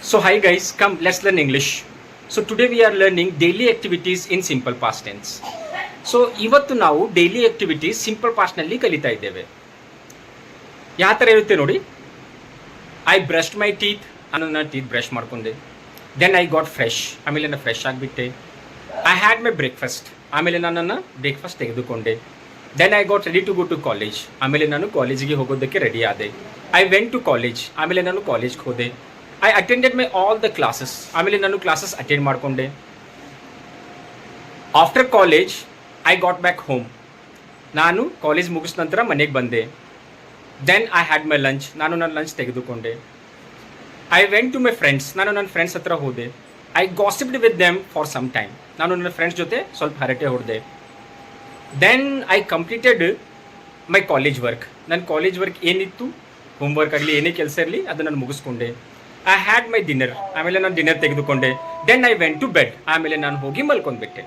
So hi guys, come let's learn English. So today we are learning daily activities in simple past tense. So ಇವತ್ತು ನಾವು daily activities simple ಪಾಸ್ಟ್ನಲ್ಲಿ ಕಲಿತಾ ಇದ್ದೇವೆ. ಯಾವ ಥರ ಇರುತ್ತೆ ನೋಡಿ. ಐ ಬ್ರಷ್ಡ್ ಮೈ ಟೀತ್, ನಾನು ನನ್ನ ಟೀತ್ ಬ್ರಷ್ ಮಾಡ್ಕೊಂಡೆ. ದೆನ್ ಐ ಗಾಟ್ ಫ್ರೆಶ್, ಆಮೇಲೆ ನಾನು ಫ್ರೆಶ್ ಆಗಿಬಿಟ್ಟೆ. ಐ ಹ್ಯಾಡ್ ಮೈ ಬ್ರೇಕ್ಫಾಸ್ಟ್, ಆಮೇಲೆ ನಾನು ನನ್ನ ಬ್ರೇಕ್ಫಾಸ್ಟ್ ತೆಗೆದುಕೊಂಡೆ. Then I got ready to go to college, ಆಮೇಲೆ ನಾನು ಕಾಲೇಜಿಗೆ ಹೋಗೋದಕ್ಕೆ ರೆಡಿ ಆದೆ. ಐ ವೆಂಟ್ ಟು ಕಾಲೇಜ್, ಆಮೇಲೆ ನಾನು ಕಾಲೇಜ್ಗೆ ಹೋದೆ. I attended my all the classes, ಆಮೇಲೆ ನಾನು ಕ್ಲಾಸಸ್ ಅಟೆಂಡ್ ಮಾಡಿಕೊಂಡೆ. After college I got back home, ನಾನು ಕಾಲೇಜ್ ಮುಗಿದ ನಂತರ ಮನೆಗೆ ಬಂದೆ. Then I had my lunch, ನಾನು ನನ್ನ ಲಂಚ್ ತೆಗೆದುಕೊಂಡೆ. I went to my friends, ನಾನು ನನ್ನ ಫ್ರೆಂಡ್ಸ್ ಹತ್ರ ಹೋದೆ. I gossiped with them for some time, ನಾನು ನನ್ನ ಫ್ರೆಂಡ್ಸ್ ಜೊತೆ ಸ್ವಲ್ಪ ಹರಟೆ ಹೊಡೆದೆ. Then I completed my college work, ನನ್ನ ಕಾಲೇಜ್ ವರ್ಕ್ ಏನಿತ್ತು, ಹೋಮ್ವರ್ಕ್ ಆಗಲಿ ಏನೇ ಕೆಲಸ ಇರಲಿ ಅದನ್ನು ನಾನು ಮುಗಿಸ್ಕೊಂಡೆ. ಐ ಹ್ಯಾಡ್ ಮೈ ಡಿನ್ನರ್, ಆಮೇಲೆ ನಾನು ಡಿನ್ನರ್ ತೆಗೆದುಕೊಂಡೆ. Then I went to bed, ಆಮೇಲೆ ನಾನು ಹೋಗಿ ಮಲ್ಕೊಂಡ್ಬಿಟ್ಟೆ.